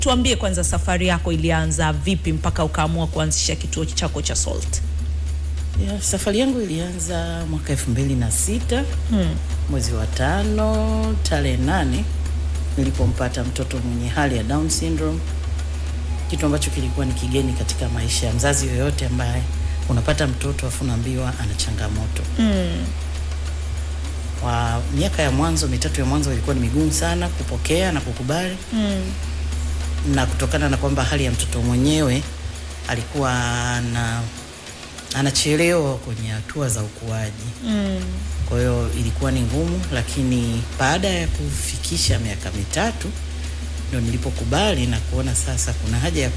tuambie kwanza safari yako ilianza vipi mpaka ukaamua kuanzisha kituo chako cha SALT? Safari yangu ilianza mwaka 2006 mwezi wa 5 tarehe 8 nilipompata mtoto mwenye hali ya Down syndrome, kitu ambacho kilikuwa ni kigeni katika maisha ya mzazi yoyote ambaye unapata mtoto afu unaambiwa ana changamoto. Kwa miaka ya mwanzo mitatu ya mwanzo ilikuwa ni migumu sana kupokea na kukubali. Na kutokana na kwamba hali ya mtoto mwenyewe alikuwa anachelewa kwenye hatua za ukuaji. Kwa hiyo ilikuwa ni ngumu, lakini baada ya kufikisha miaka 3 ndio nilipokubali na kuona sasa kuna haja ya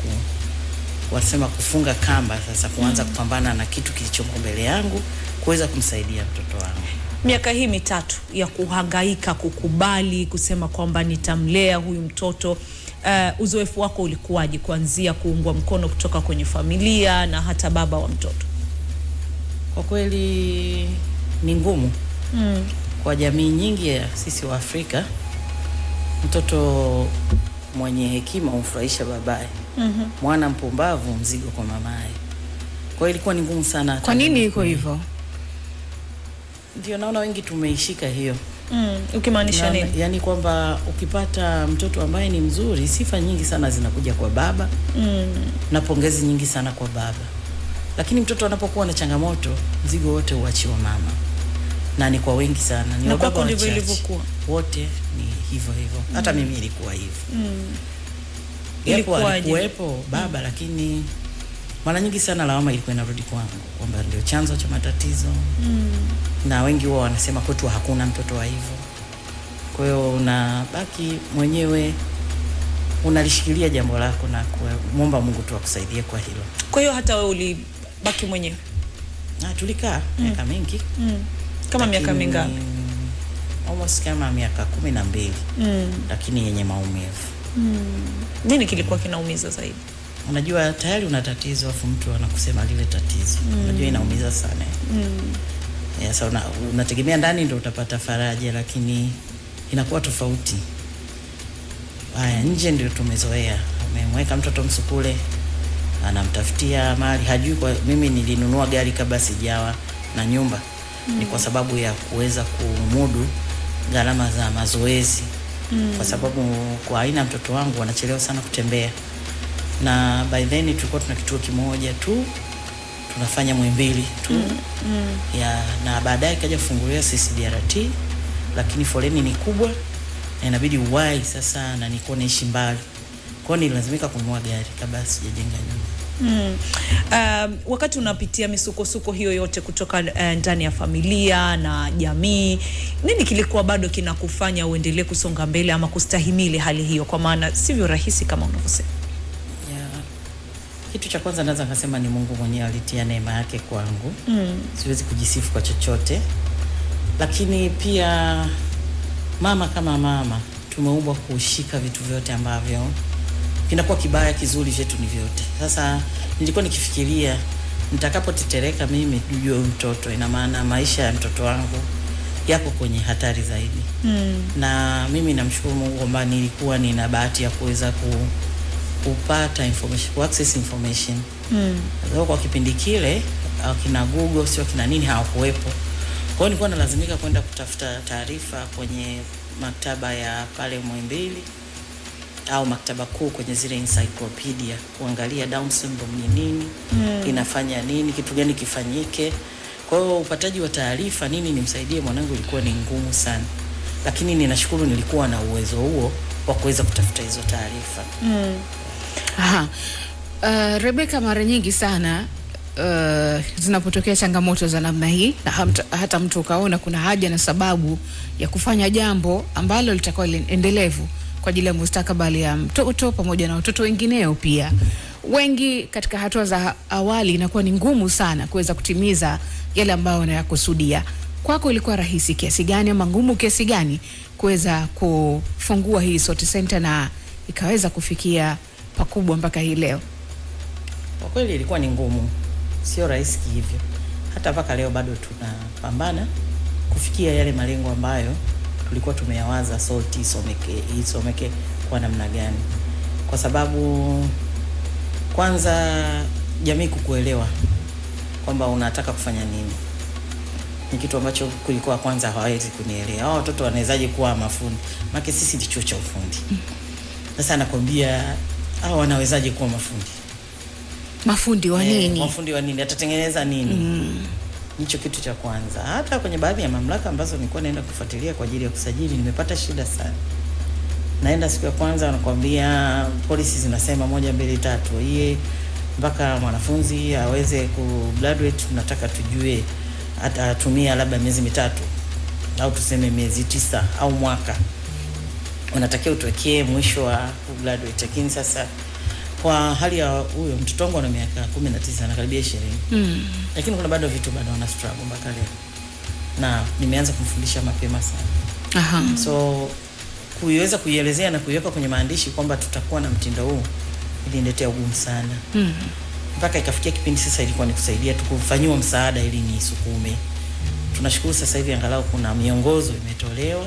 wanasema kufunga kamba, sasa kuanza kupambana na kitu kilichoko mbele yangu kuweza kumsaidia mtoto wangu. Miaka hii 3 ya kuhangaika, kukubali, kusema kwamba nitamlea huyu mtoto, uzoefu wako ulikuwaje kuanzia kuungwa mkono kutoka kwenye familia na hata baba wa mtoto? Kwa kweli ni ngumu. Kwa jamii nyingi ya sisi wa Afrika, mtoto mwenye hekima humfurahisha babaye. Mwana mpumbavu mzigo kwa mamaye. Kwa hiyo ilikuwa ni ngumu sana. Kwa nini iko hivyo? Ndio naona wengi tumeishika hiyo. Ukimaanisha nini? Yaani kwamba ukipata mtoto ambaye ni mzuri, sifa nyingi sana zinakuja kwa baba. Na pongezi nyingi sana kwa baba. Lakini mtoto anapokuwa na changamoto, mzigo wote huachiwa mama. Na ni kwa wengi sana. Ni na kwa ndivyo ilivyokuwa. Wote ni hivyo. Hata mimi ilikuwa hivyo. Ilikuwepo baba, lakini mara nyingi sana lawama ilikuwa inarudi kwangu kwamba ndio chanzo cha matatizo. Na wengi wao wanasema kwetu hakuna mtoto wa hivyo. Kwa hiyo unabaki mwenyewe unalishikilia jambo lako na kuomba Mungu tu akusaidie kwa hilo. Kwa hiyo hata wewe ulibaki mwenyewe? Tulikaa miaka mingi. Kama miaka mingapi? Almost kama miaka 12. Lakini yenye maumivu. Nini kilikuwa kinaumiza zaidi? Unajua tayari una tatizo afu mtu anakusema lile tatizo. Unajua inaumiza sana. Sasa unategemea ndani ndio utapata faraja, lakini inakuwa tofauti. Haya nje ndio tumezoea. Umemweka mtoto msukule, anamtafutia mali, hajui kwa mimi nilinunua gari kabla sijawa na nyumba. Ni kwa sababu ya kuweza kumudu gharama za mazoezi. Kwa sababu kwa aina mtoto wangu wanachelewa sana kutembea. Na by then tulikuwa tuna kituo kimoja tu, tunafanya Muhimbili tu. Na baadaye kaja kufunguliwa CCBRT, lakini foleni ni kubwa na inabidi uwai sasa, na niko naishi mbali. Kwa hiyo nilazimika kununua gari kabla sijajenga nyumba. Wakati unapitia misukosuko hiyo yote kutoka ndani ya familia na jamii, nini kilikuwa bado kinakufanya uendelee kusonga mbele ama kustahimili hali hiyo, kwa maana sivyo rahisi kama unavyosema? Kitu cha kwanza naweza kusema ni Mungu mwenyewe alitia neema yake kwangu. Siwezi kujisifu kwa chochote. Lakini pia mama kama mama tumeumbwa kushika vitu vyote ambavyo kinakuwa kibaya kizuri vyetu ni vyote. Sasa nilikuwa nikifikiria nitakapotetereka mimi juu mtoto, ina maana maisha ya mtoto wangu yako kwenye hatari zaidi. Na mimi namshukuru Mungu kwamba nilikuwa nina bahati ya kuweza kupata information, access information. Kwa kipindi kile kina Google sio kina nini hawakuwepo. Kwa hiyo nilikuwa nalazimika kwenda kutafuta taarifa kwenye maktaba ya pale Muhimbili au maktaba kuu, kwenye zile encyclopedia, kuangalia Down syndrome ni nini, inafanya nini, kitu gani kifanyike. Kwa hiyo upataji wa taarifa nini nimsaidie mwanangu ilikuwa ni ngumu sana. Lakini ninashukuru nilikuwa na uwezo huo wa kuweza kutafuta hizo taarifa. Rebecca, mara nyingi sana zinapotokea changamoto za namna hii na hata mtu ukaona kuna haja na sababu ya kufanya jambo ambalo litakuwa endelevu kwa ajili ya mustakabali ya mtoto pamoja na watoto wengineo pia, wengi katika hatua za awali inakuwa ni ngumu sana kuweza kutimiza yale ambayo wanayakusudia. Kwako ilikuwa rahisi kiasi gani ama ngumu kiasi gani kuweza kufungua hii SALT Center na ikaweza kufikia pakubwa mpaka hii leo? Kwa kweli ilikuwa ni ngumu, sio rahisi hivyo. Hata mpaka leo bado tunapambana kufikia yale malengo ambayo tulikuwa tumeyawaza SALT isomeke kwa namna gani. kwa sababu kwanza jamii kukuelewa kwamba unataka kufanya nini ni kitu ambacho kulikuwa kwanza hawawezi kunielewa. Hao watoto wanawezaje kuwa mafundi? Maana sisi ni chuo cha ufundi. Sasa nakwambia hao wanawezaje kuwa mafundi? Mafundi wa nini? Mafundi wa nini? Atatengeneza nini? Nicho kitu cha kwanza. Hata kwenye baadhi ya mamlaka ambazo nilikuwa naenda kufuatilia kwa ajili ya kusajili nimepata shida sana. Naenda siku ya kwanza wanakuambia policy zinasema 1 2 3. Yeye mpaka mwanafunzi aweze ku graduate tunataka tujue atatumia labda miezi 3 au tuseme miezi 9 au mwaka. Unatakiwa utuwekee mwisho wa ku graduate. Lakini sasa kwa hali ya huyo mtoto wangu ana miaka 19 na karibia 20. Lakini kuna bado vitu bado wana struggle mpaka leo. Na nimeanza kumfundisha mapema sana. So kuiweza kuielezea na kuiweka kwenye maandishi kwamba tutakuwa na mtindo huu iliniletea ugumu sana. Mpaka ikafikia kipindi sasa ilikuwa ni kusaidia tu kufanyiwa msaada ili nisukume. Tunashukuru sasa hivi angalau kuna miongozo imetolewa.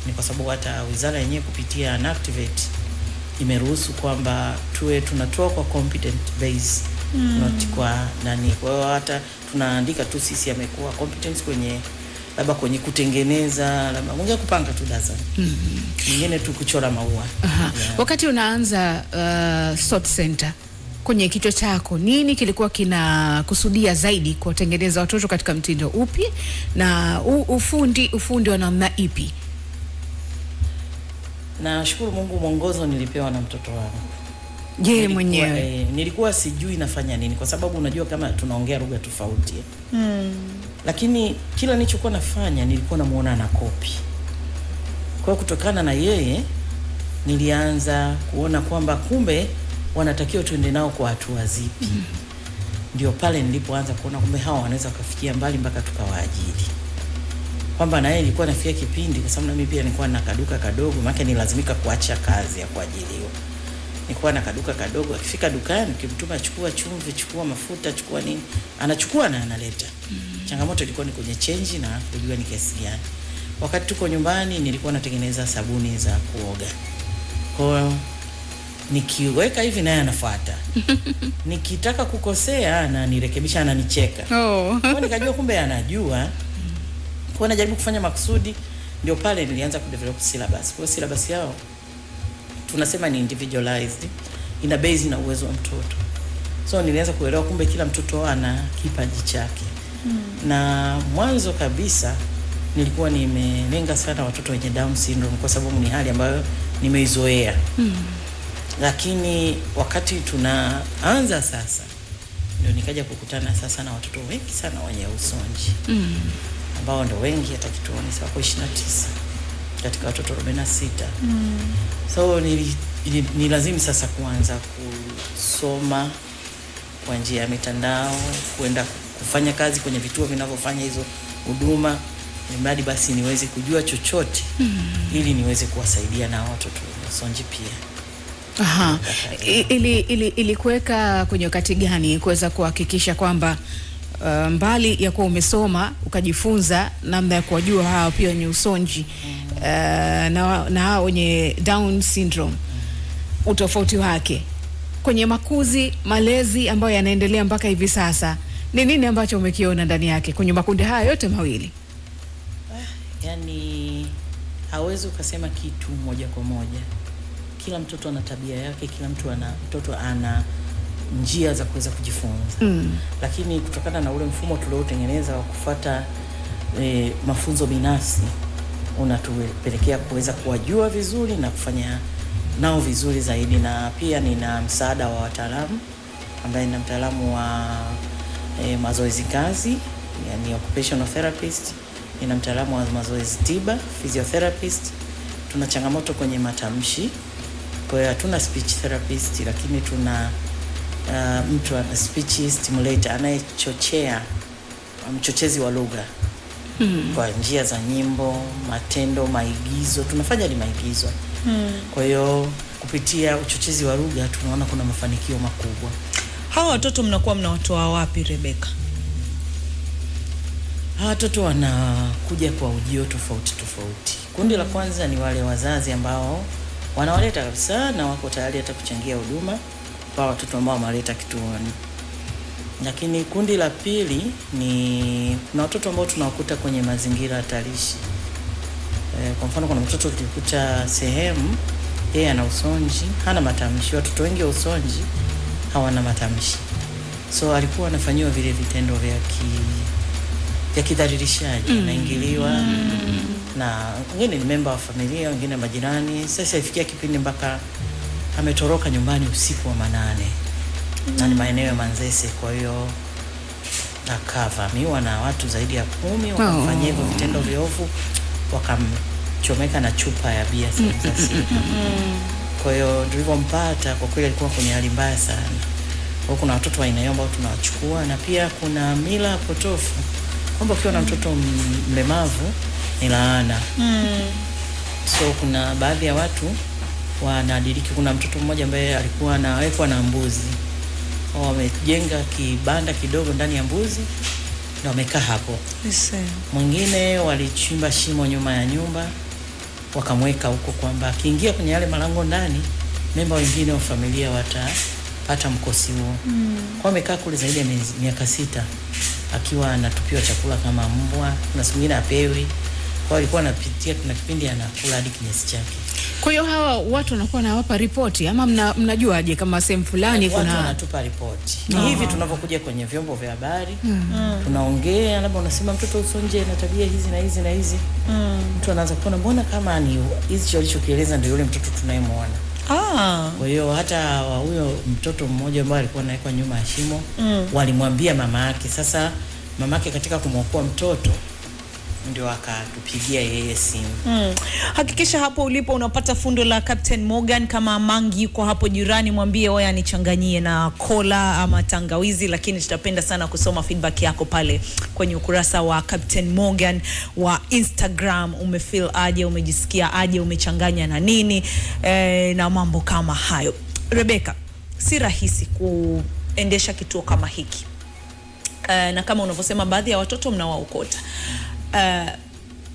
Ni kwa sababu hata wizara yenyewe kupitia Nactivate imeruhusu kwamba tuwe tunatoa kwa competent base, not kwa nani. Kwa hiyo hata tunaandika tu sisi amekuwa competence kwenye labda kwenye kutengeneza, labda mwingine kupanga tu darasa, mwingine tu kuchora maua. Wakati unaanza SOT Center kwenye kichwa chako, nini kilikuwa kinakusudia zaidi kuwatengeneza watoto katika mtindo upi na ufundi wa namna ipi? Nashukuru Mungu mwongozo nilipewa na mtoto wangu. Je, mwenyewe nilikuwa sijui nafanya nini kwa sababu unajua kama tunaongea lugha tofauti. Lakini kila nilichokuwa nafanya nilikuwa namuona na copy. Kwa kutokana na yeye nilianza kuona kwamba kumbe wanatakiwa tuende nao kwa hatua zipi. Ndio pale nilipoanza kuona kumbe hawa wanaweza kufikia mbali mpaka tukawaajiri. Kwamba na yeye ilikuwa nafikia kipindi kwa sababu na mimi pia nilikuwa na kaduka kadogo, maana nilazimika kuacha kazi ya kuajiriwa. Nilikuwa na kaduka kadogo, akifika dukani kimtuma chukua chumvi, chukua mafuta, chukua nini, anachukua na analeta. Changamoto ilikuwa ni kwenye change na kujua ni kiasi gani. Wakati tuko nyumbani nilikuwa natengeneza sabuni za kuoga. Kwa nikiweka hivi naye anafuata. Nikitaka kukosea na nirekebisha ananicheka. Kwa nikajua kumbe anajua. Kwa najaribu kufanya makusudi, ndio pale nilianza kudevelop syllabus. Kwa syllabus yao tunasema ni individualized, ina base na uwezo wa mtoto. So nilianza kuelewa kumbe kila mtoto ana kipaji chake. Na mwanzo kabisa nilikuwa nimelenga sana watoto wenye Down syndrome kwa sababu ni hali ambayo nimeizoea. Lakini wakati tunaanza sasa ndio nikaja kukutana sasa na watoto wengi sana wenye usonji. Ambao ndo wengi hata kituoni sasa kwa 29 katika watoto 46. So ni lazima sasa kuanza kusoma kwa njia ya mitandao, kwenda kufanya kazi kwenye vituo vinavyofanya hizo huduma, ili basi niweze kujua chochote ili niweze kuwasaidia na watoto usonji pia. Ili kuweka kwenye wakati gani kuweza kuhakikisha kwamba mbali ya kuwa umesoma ukajifunza namna ya kuwajua hao pia wenye usonji na hao wenye Down syndrome, utofauti wake kwenye makuzi, malezi ambayo yanaendelea mpaka hivi sasa, ni nini ambacho umekiona ndani yake kwenye makundi haya yote mawili? Yani hawezi ukasema kitu moja kwa moja. Kila mtoto ana tabia yake, kila mtoto ana njia za kuweza kujifunza. Lakini kutokana na ule mfumo tuliotengeneza wa kufuata mafunzo binafsi unatupelekea kuweza kuwajua vizuri na kufanya nao vizuri zaidi. Na pia nina msaada wa wataalamu ambaye ni mtaalamu wa mazoezi kazi, yani occupational therapist, nina mtaalamu wa mazoezi tiba, physiotherapist. Tuna changamoto kwenye matamshi. Kwa hiyo hatuna speech therapist, lakini tuna mtu ana speech stimulator anayechochea, mchochezi wa lugha kwa njia za nyimbo, matendo, maigizo. Tunafanya ni maigizo. Kwa hiyo kupitia uchochezi wa lugha tunaona kuna mafanikio makubwa. Hawa watoto mnakuwa mnawatoa wapi, Rebecca? Hawa watoto wanakuja kwa ujio tofauti tofauti. Kundi la kwanza ni wale wazazi ambao wanawaleta kabisa na wako tayari hata kuchangia huduma kwa watoto ambao wameleta kituoni. Lakini kundi la pili ni kuna watoto ambao tunawakuta kwenye mazingira hatarishi. Kwa mfano kuna mtoto tulikuta sehemu yeye ana usonji, hana matamshi. Watoto wengi wa usonji hawana matamshi. So alikuwa anafanyiwa vile vitendo vya kidhalilishaji, anaingiliwa na wengine ni member wa familia, wengine majirani. Sasa ifikia kipindi mpaka ametoroka nyumbani usiku wa manane. Na ni maeneo ya Manzese, kwa hiyo akavamiwa na watu zaidi ya 10 wakamfanyia hivyo vitendo viovu, wakamchomeka na chupa ya bia sasa. Kwa hiyo tulivyompata kwa kweli alikuwa kwenye hali mbaya sana. Kwa kuna watoto wa aina hiyo ambao tunawachukua, na pia kuna mila potofu kwamba ukiwa na mtoto mlemavu ni laana. So kuna baadhi ya watu wanadiriki. Kuna mtoto mmoja ambaye alikuwa anawekwa na mbuzi. Wamejenga kibanda kidogo ndani ya mbuzi na wamekaa hapo. Mwingine walichimba shimo nyuma ya nyumba wakamweka huko kwamba akiingia kwenye yale malango ndani memba wengine wa familia watapata mkosi huo. Kwa amekaa kule zaidi ya miaka 6 akiwa anatupiwa chakula kama mbwa, na siku nyingine apewi. Kwa alikuwa anapitia kuna kipindi anakula hadi kinyesi chake. Kwa hiyo hawa watu wanakuwa nawapa ripoti ama mnajuaje kama sehemu fulani kuna watu wanatupa ripoti? Ni hivi tunavyokuja kwenye vyombo vya habari, tunaongea, labda unasema mtoto usonje na tabia hizi na hizi na hizi. Mtu anaanza kuona mbona kama ni hizi alichokieleza ndio yule mtoto tunayemwona. Kwa hiyo hata huyo mtoto mmoja ambaye alikuwa anawekwa nyuma ya shimo, walimwambia mama yake. Sasa mama yake katika kumwokoa mtoto ndio akatupigia yeye simu. Hakikisha hapo ulipo unapata fundo la Captain Morgan. Kama Mangi yuko hapo jirani, mwambie wewe anichanganyie na kola ama tangawizi, lakini tutapenda sana kusoma feedback yako pale kwenye ukurasa wa Captain Morgan wa Instagram. Umefeel aje, umejisikia aje, umechanganya na nini na mambo kama hayo. Rebecca, si rahisi kuendesha kituo kama hiki. Na kama unavyosema baadhi ya watoto mnawaokota.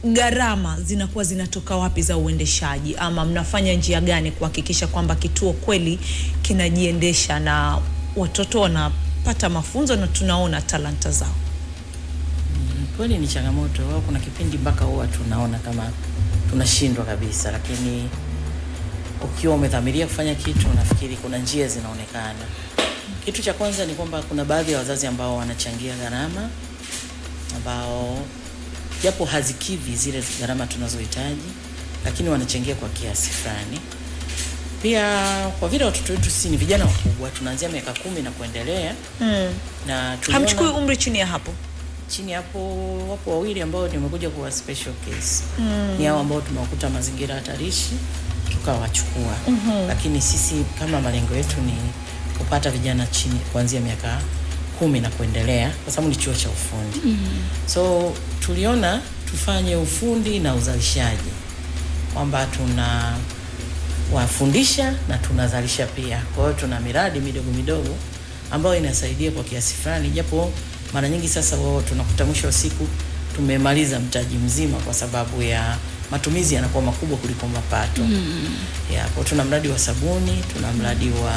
Gharama zinakuwa zinatoka wapi za uendeshaji, ama mnafanya njia gani kuhakikisha kwamba kituo kweli kinajiendesha na watoto wanapata mafunzo na tunaona talanta zao? Kweli ni changamoto. Kuna kipindi mpaka huwa tunaona kama tunashindwa kabisa, lakini ukiwa umedhamiria kufanya kitu nafikiri kuna njia zinaonekana. Kitu cha kwanza ni kwamba kuna baadhi ya wazazi ambao wanachangia gharama ambao japo hazikidhi zile gharama tunazohitaji, lakini wanachangia kwa kiasi fulani. Pia kwa vile watoto wetu si ni vijana wakubwa, tunaanzia miaka 10 na kuendelea. Na hamchukui umri chini ya hapo. Chini hapo wapo wawili ambao nimekuja kwa special case. Ni hao ambao tumewakuta mazingira hatarishi tukawachukua. Lakini sisi kama malengo yetu ni kupata vijana chini kuanzia miaka 10 na kuendelea, kwa sababu ni chuo cha ufundi. So tuliona tufanye ufundi na uzalishaji, kwamba tuna wafundisha na tunazalisha pia. Kwa hiyo tuna miradi midogo midogo ambayo inasaidia kwa kiasi fulani, japo mara nyingi sasa wao tunakuta mwisho wa siku tumemaliza mtaji mzima kwa sababu ya matumizi yanakuwa makubwa kuliko mapato. Kwa tuna mradi wa sabuni, tuna mradi wa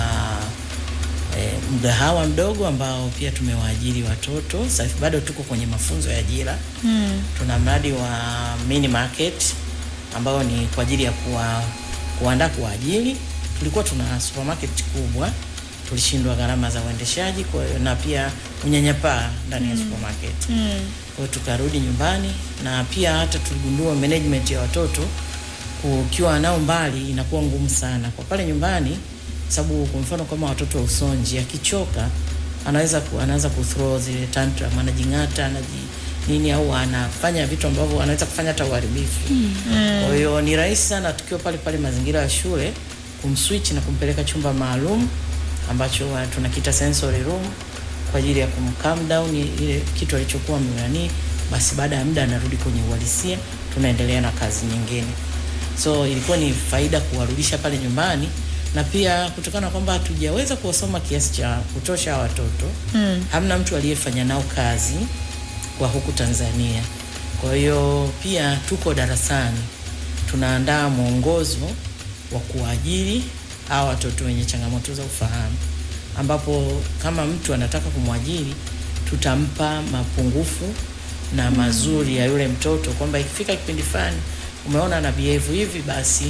mgahawa mdogo ambao pia tumewaajiri watoto. Sasa bado tuko kwenye mafunzo ya ajira. Tuna mradi wa mini market ambao ni kwa ajili ya kuandaa kuajiri. Tulikuwa tuna supermarket kubwa, tulishindwa gharama za uendeshaji, kwa hiyo na pia unyanyapaa ndani ya supermarket. Kwa hiyo tukarudi nyumbani, na pia hata tuligundua management ya watoto ukiwa nao mbali inakuwa ngumu sana kwa pale nyumbani, sababu kwa mfano kama watoto wa usonji akichoka anaanza kuthrow zile tantrum, anajingata, nini, au anafanya vitu ambavyo anaweza kufanya hata uharibifu. Kwa hiyo ni rahisi sana tukiwa pale mazingira ya shule kumswitch na kumpeleka chumba maalum ambacho tunakiita sensory room kwa ajili ya calm down ile kitu alichokuwa mwenani. Basi baada ya muda anarudi kwenye uhalisia, tunaendelea na kazi nyingine. So ilikuwa ni faida kuwarudisha pale nyumbani, na pia kutokana kwamba hatujaweza kuwasoma kiasi cha kutosha watoto, hamna mtu aliyefanya nao kazi kwa huku Tanzania. Kwa hiyo pia tuko darasani tunaandaa mwongozo wa kuajiri hawa watoto wenye changamoto za ufahamu, ambapo kama mtu anataka kumwajiri tutampa mapungufu na mazuri ya yule mtoto, kwamba ikifika kipindi fulani umeona ana behave hivi, basi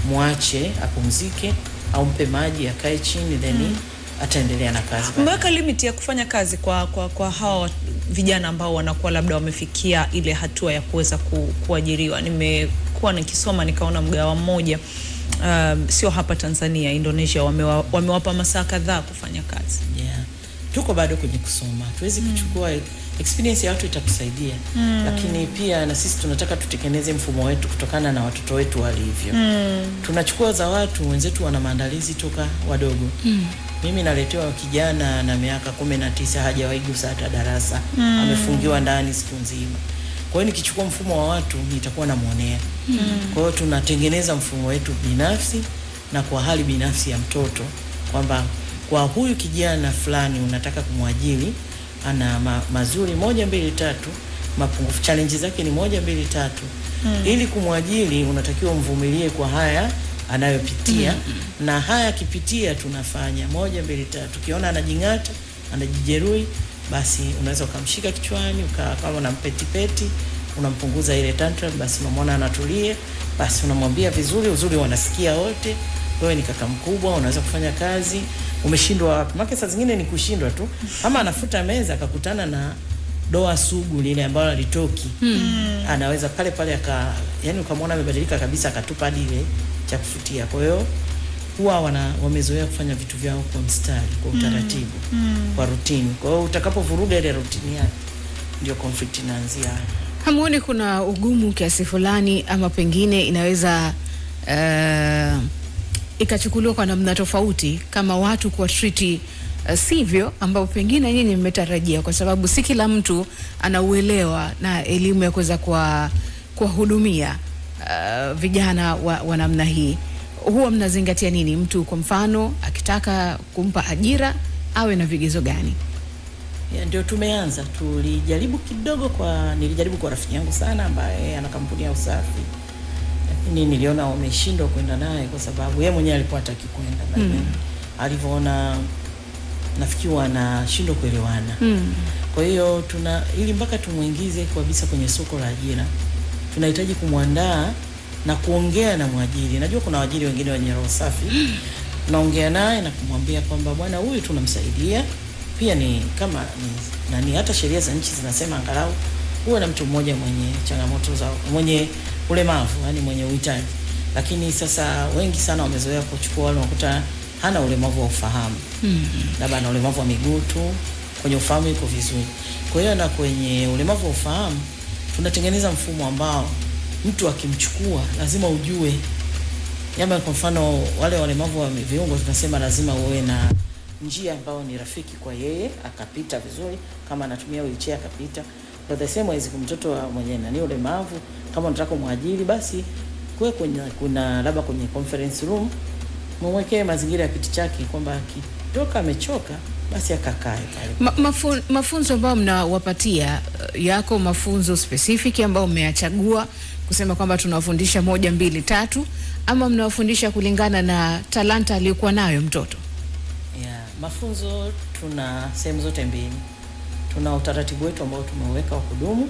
muache apumzike au mpe maji akae chini, then ataendelea na kazi. Mmeweka limit ya kufanya kazi kwa hawa vijana ambao wanakuwa labda wamefikia ile hatua ya kuweza kuajiriwa? Nimekuwa nikisoma nikaona mgawa mmoja, sio hapa Tanzania, Indonesia, wamewapa masaa kadhaa kufanya kazi. Yeah. Tuko bado kwenye kusoma. Tuwezi kuchukua experience ya watu itatusaidia. Lakini pia na sisi tunataka tutengeneze mfumo wetu kutokana na watoto wetu walivyo. Tunachukua za watu wenzetu wana maandalizi toka wadogo. Mimi naletewa kijana na miaka 19 hajawahi gusa hata darasa. Amefungiwa ndani siku nzima. Kwa hiyo nikichukua mfumo wa watu nitakuwa namuonea. Kwa hiyo tunatengeneza mfumo wetu binafsi na kwa hali binafsi ya mtoto, kwamba kwa huyu kijana fulani unataka kumwajiri, ana mazuri 1 2 3, mapungufu challenge zake ni 1 2 3. Ili kumwajiri unatakiwa umvumilie kwa haya anayopitia, na haya akipitia tunafanya 1 2 3. Ukiona anajingata, anajijeruhi, basi unaweza ukamshika kichwani, kama unampetipeti, unampunguza ile tantrum, basi unamwona anatulia, basi unamwambia vizuri, uzuri wanasikia wote, wewe ni kaka mkubwa, unaweza kufanya kazi. Umeshindwa wapi? Maana saa zingine ni kushindwa tu. Ama anafuta meza akakutana na doa sugu lile ambalo alitoki. Anaweza pale pale yani ukamwona amebadilika kabisa, akatupa ile cha kufutia. Kwa hiyo huwa wamezoea kufanya vitu vyao kwa mstari, kwa utaratibu, kwa routine. Kwa hiyo utakapovuruga ile routine yake ndio conflict inaanzia. Hamuoni kuna ugumu kiasi fulani, ama pengine inaweza ikachukuliwa kwa namna tofauti kama watu kwa treat sivyo ambao pengine nyinyi mmetarajia, kwa sababu si kila mtu anauelewa na elimu ya kuweza kuwahudumia vijana wa namna hii? Huwa mnazingatia nini? Mtu kwa mfano akitaka kumpa ajira awe na vigezo gani? Ndio tumeanza, nilijaribu kwa rafiki yangu sana ambaye ana kampuni ya usafi. Niliona wameshindwa kwenda naye kwa sababu yeye mwenyewe alikuwa hataki kwenda. Alivyoona nafikiri wanashindwa kuelewana. Kwa hiyo ili mpaka tumuingize kabisa kwenye soko la ajira, tunahitaji kumwandaa na kuongea na mwajiri. Najua kuna waajiri wengine wenye roho safi. Naongea naye na kumwambia kwamba bwana, huyu tunamsaidia. Pia ni kama ni hata sheria za nchi zinasema angalau huwe na mtu mmoja mwenye changamoto mwenye ulemavu, yani mwenye uhitaji. Lakini sasa wengi sana wamezoea kuchukua wale wakuta hana ulemavu wa ufahamu. Labda ana ulemavu wa miguu tu, kwenye ufahamu iko vizuri. Kwa hiyo na kwenye ulemavu wa ufahamu tunatengeneza mfumo ambao mtu akimchukua lazima ujue. Yama kwa mfano wale walemavu wa viungo tunasema lazima uwe na njia ambayo ni rafiki kwa yeye akapita vizuri, kama anatumia wheelchair akapita. Kwa the same as mtoto mwenye nani ulemavu, kama unataka kumwajiri, basi kuna labda kwenye conference room mwekee mazingira ya kiti chake, kwamba akitoka amechoka basi akakae pale. Mafunzo ambayo mnawapatia, yako mafunzo specific ambayo mmeyachagua kusema kwamba tunawafundisha 1 2 3, ama mnawafundisha kulingana na talanta aliyokuwa nayo mtoto? Mafunzo tuna sehemu zote mbili. Tuna utaratibu wetu ambao tumeweka wa kudumu.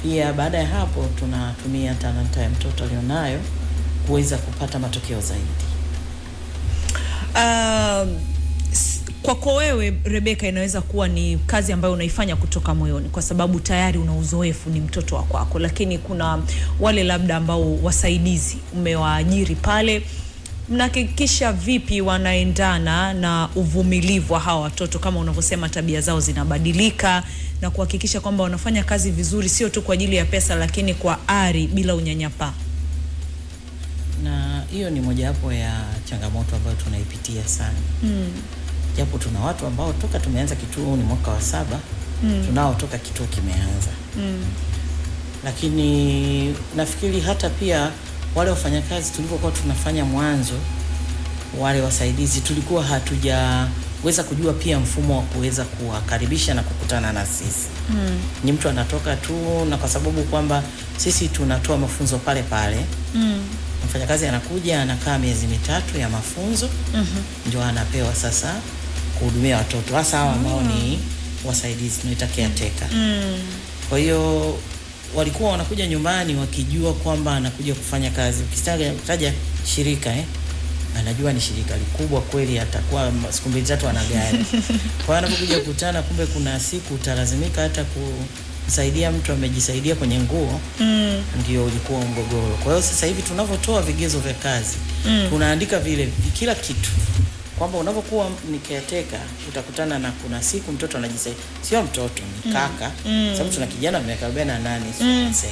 Pia baada ya hapo tunatumia talanta ya mtoto alionayo kuweza kupata matokeo zaidi. Kwako wewe Rebecca, inaweza kuwa ni kazi ambayo unaifanya kutoka moyoni kwa sababu tayari una uzoefu, ni mtoto wa kwako, lakini kuna wale labda ambao wasaidizi umewaajiri pale, mnahakikisha vipi wanaendana na uvumilivu wa hawa watoto, kama unavyosema tabia zao zinabadilika, na kuhakikisha kwamba wanafanya kazi vizuri, sio tu kwa ajili ya pesa lakini kwa ari, bila unyanyapaa? Na hiyo ni mojawapo ya changamoto ambayo tunaipitia sana. Japo tuna watu ambao toka tumeanza kituo ni mwaka wa 7, tunao toka kituo kimeanza. Lakini nafikiri hata pia wale wafanyakazi tulivyokuwa tunafanya mwanzo, wale wasaidizi tulikuwa hatujaweza kujua pia mfumo wa kuweza kuwakaribisha na kukutana na sisi. Ni mtu anatoka tu, na kwa sababu kwamba sisi tunatoa mafunzo pale pale, Mfanyakazi anakuja anakaa miezi 3 ya mafunzo, ndio anapewa sasa kuhudumia watoto hasa hawa ambao ni wasaidizi, tunaita caretaker. Kwa hiyo walikuwa wanakuja nyumbani wakijua kwamba anakuja kufanya kazi. Ukitaja shirika anajua ni shirika likubwa kweli, atakuwa siku 2-3 ana gari. Kwa hiyo anapokuja kukutana, kumbe kuna siku utalazimika hata kusaidia mtu amejisaidia kwenye nguo, ndio ulikuwa mgogoro. Kwa hiyo sasa hivi tunavyotoa vigezo vya kazi, tunaandika vile kila kitu, kwamba unapokuwa ni caretaker utakutana na kuna siku mtoto anajisaidia, sio mtoto ni kaka, sababu tuna kijana wa miaka 48 sasa.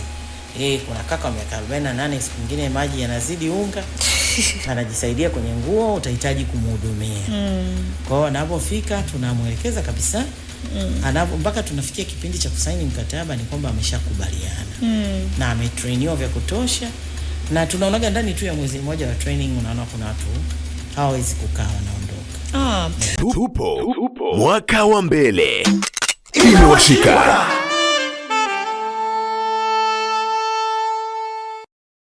Kuna kaka wa miaka 48, siku nyingine maji yanazidi unga, anajisaidia kwenye nguo, utahitaji kumhudumia. Kwa hiyo anapofika tunamwelekeza kabisa, mpaka tunafikia kipindi cha kusaini mkataba ni kwamba ameshakubaliana na ametrainiwa vya kutosha, na tunaonaga ndani tu ya mwezi mmoja wa training, unaona kuna watu hawawezi kukaa, wanaondoka. Tupo mwaka wa mbele, imewashika.